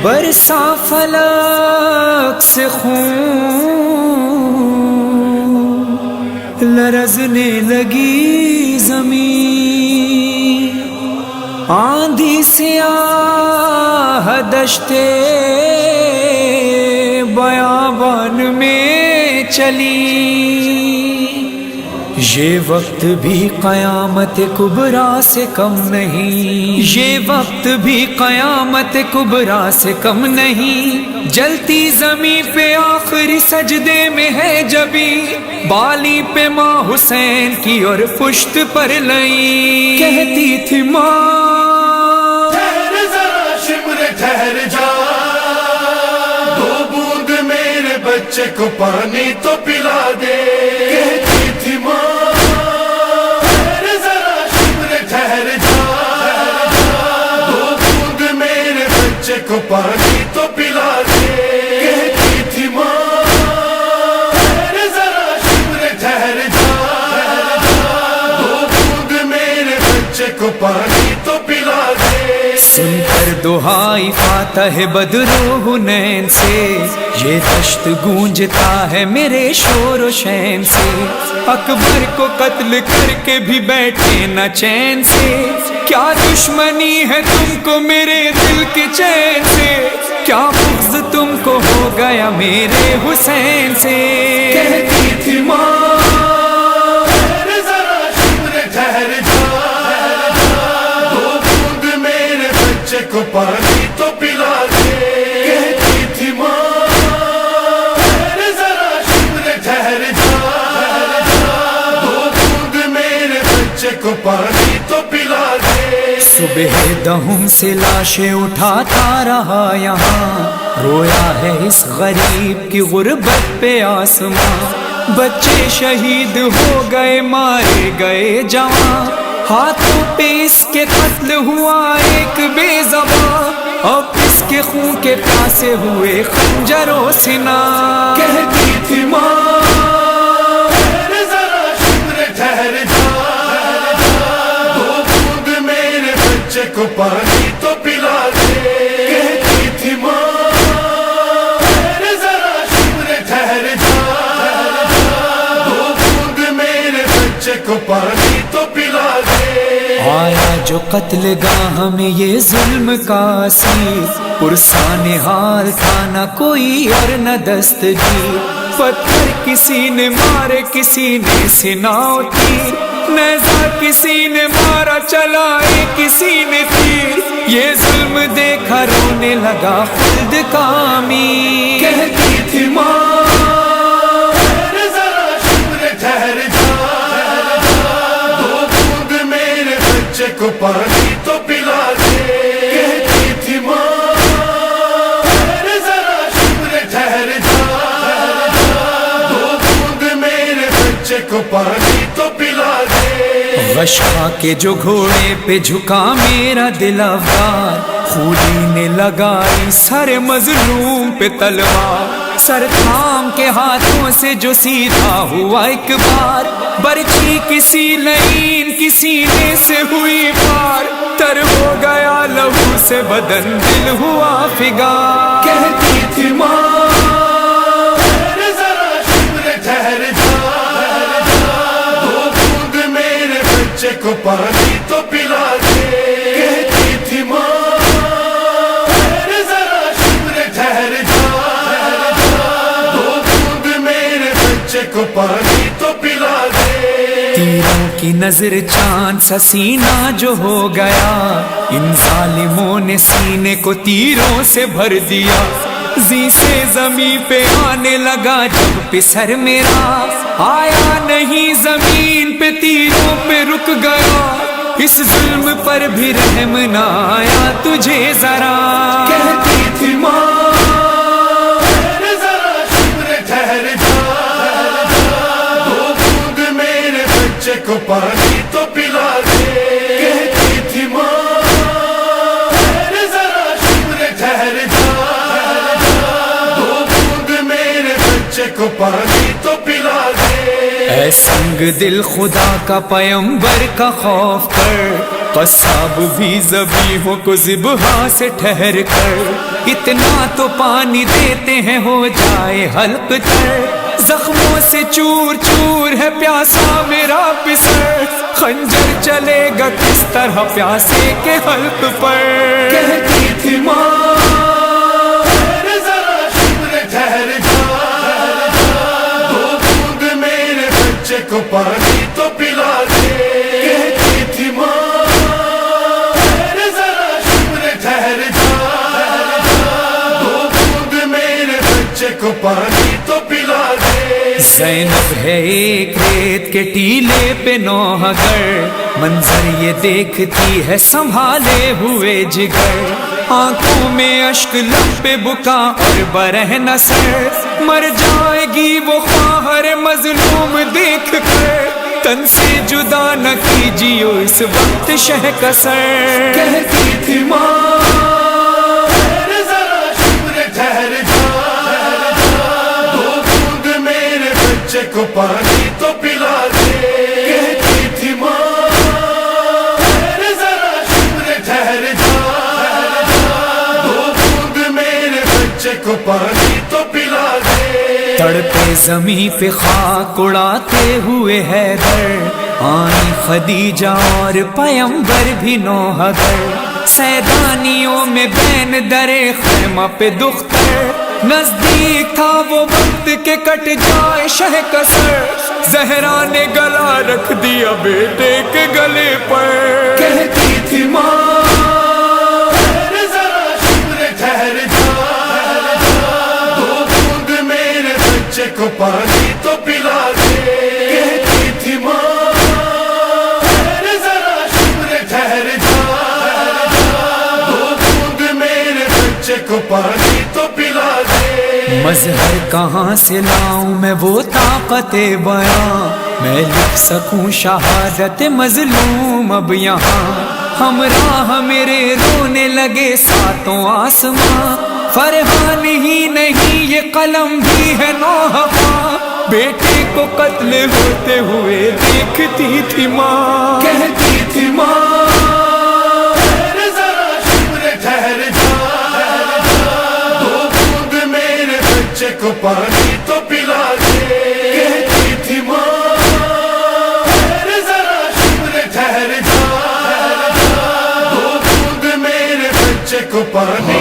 برسا فلک سے خون، لرزنے لگی زمین، آندھی سیاہ دشتے بیابان میں چلی، یہ وقت بھی قیامت کبریٰ سے کم نہیں، یہ وقت بھی قیامت کبریٰ سے کم نہیں، جلتی زمین پہ آخری سجدے میں ہے جبی، بالی پہ ماں حسین کی اور پشت پر لئی، کہتی تھی ماں ٹھہر ذرا شمر ٹھہر جا، دو بوند میرے بچے کو پانی تو پلا دے، کہتی تھی ماں ٹھہر ذرا شمر ٹھہر جا، دو بوند میرے بچے کو پانی تو پلا دے، کہتی تھی ماں ٹھہر ذرا شمر ٹھہر جا، دو بوند میرے بچے کو پانی تو پلا دے۔ سن کر دہائی فاتح بدر و حنین سے، یہ دشت گونجتا ہے میرے شور و شین سے، اکبر کو قتل کر کے بھی بیٹھے نہ چین سے، کیا دشمنی ہے تم کو میرے دل کے چین سے، کیا بغض تم کو ہو گیا میرے حسین سے، کہتی تھی ماں ٹھہر ذرا شمر ٹھہر جا، دو بوند میرے بچے کو پانی تو پلا دے، کہتی تھی ماں ٹھہر ذرا شمر ٹھہر جا، دو بوند میرے بچے کو پانی تو پلا دے۔ صبح دہم سے لاشیں اٹھاتا رہا یہاں، رویا ہے اس غریب کی غربت پہ آسماں، بچے شہید ہو گئے مارے گئے جوان، ہاتھوں پہ اس کے قتل ہوا ایک بے زبان، اب اس کے خون کے پیاسے ہوئے خنجر و سنا، کہتی تھی ماں ٹھہر ذرا شمر ٹھہر جا، دو بوند میرے بچے کو پانی تو پلا دے، کہتی تھی ماں ٹھہر ذرا شمر ٹھہر جا، دو بوند میرے بچے کو پانی تو پلا دے۔ آیا جو قتل گاہ میں یہ ظلم کا اسیر، پرسان حال تھا نہ کوئی اور نہ دستگیر، پتھر کسی نے مارے کسی نے سناؤ تیر، نیزہ کسی نے مارا چلائے کسی نے تیر، یہ ظلم دیکھا رونے لگا خلد کا امیر، کہتی تھی ماں ٹھہر ذرا شمر ٹھہر جا، دو بوند میرے بچے کو پانی تو پلا دے، کہتی تھی ماں ٹھہر ذرا شمر ٹھہر جا، دو بوند میرے بچے کو پانی تو پلا دے۔ غش کھا کے جو گھوڑے پہ جھکا میرا دل افگار، خولی نے لگائی سر مظلوم پہ تلوار، سر تھام کے ہاتھوں سے جو سیدھا ہوا ایک بار، برچھی کسی لعین کی سینے سے ہوئی پار، تر ہو گیا لہو سے بدن دل ہوا فگار، کہتی تھی ماں ٹھہر ذرا شمر ٹھہر جا، دو بوند میرے بچے کو پانی تو پلا دے، کہتی تھی ماں ٹھہر ذرا شمر ٹھہر جا، دو بوند میرے بچے کو پانی تو پلا دے۔ تیروں کی نظر چاند سا سینہ جو ہو گیا، ان ظالموں نے سینے کو تیروں سے بھر دیا، زی سے زمین پہ آنے لگا جب پسر میرا، آیا نہیں زمین پہ تیروں پہ رک گیا، اس ظلم پر بھی رحم نہ آیا تجھے ذرا، کہتی تھی ماں ٹھہر ذرا شمر ٹھہر جا، دو بوند میرے بچے کو پانی تو پلا دے، کہتی تھی ماں ٹھہر ذرا شمر ٹھہر جا، دو بوند میرے بچے کو پانی تو پلا دے۔ اے سنگ دل خدا کا پیمبر کا خوف کر، قصاب بھی ذبیحوں کو ذبح سے ٹھہر کر، اتنا تو پانی دیتے ہیں ہو جائے حلق تر، زخموں سے چور چور ہے پیاسا میرا پسر، خنجر چلے گا کس طرح پیاسے کے حلق پر۔ کہتی تھی ماں ذرا شکر ٹھہر جا، دو بوند میرے بچے کو پانی تو پلا دے۔ کہتی تھی ماں ذرا شکر ٹھہر جا، دو بوند میرے بچے کو پانی تو پلا دے۔ زینب ہے ایک ریت کے ٹیلے پہ نوحہ گر، منظر یہ دیکھتی ہے سنبھالے ہوئے جگر، آنکھوں میں اشک لب پہ بکا اور برہنہ سر، مر جائے گی وہ خواہر مظلوم دیکھ کر، تن سے جدا نہ کیجیو اس وقت شہ کا سر۔ کہتی تھی ماں ذرا شکر ٹھہر جا، دو بوند میرے بچے کو پانی تو پلا دے۔ کہتی تھی ماں ذرا شکر ٹھہر جا، دو بوند میرے بچے کو پانی تو پلا دے۔ تڑپے زمیں پہ خاک اڑاتے ہوئے حیدر، آئی خدیجہ اور پیمبر بھی نوحہ گر، سیدانیوں میں بین درے خیمہ پہ دختر، نزدیک تھا وہ وقت کہ کٹ جائے شہ کا سر، زہرا نے گلا رکھ دیا بیٹے کے گلے پر۔ کہتی تھی ماں ذرا شکر ٹھہر جا، دو بوند میرے بچے کو پانی تو پلا دے۔ کہتی تھی ماں ذرا شکر ٹھہر جا، دو بوند میرے بچے کو پانی تو پلا دے۔ مظہر کہاں سے لاؤں میں وہ طاقت بیاں، میں لکھ سکوں شہادت مظلوم اب یہاں، ہمراہ میرے رونے لگے ساتوں آسماں، فرحان ہی نہیں یہ قلم بھی ہے نوحہ خواں، بیٹے کو قتل ہوتے ہوئے دیکھتی تھی ماں۔ کہتی تھی ماں ذرا شکر ٹھہر جا، دو بوند میرے بچے کو پانی تو پلا دے۔ کہتی تھی ماں ذرا شکر ٹھہر جا، دو بوند میرے بچے کو پانی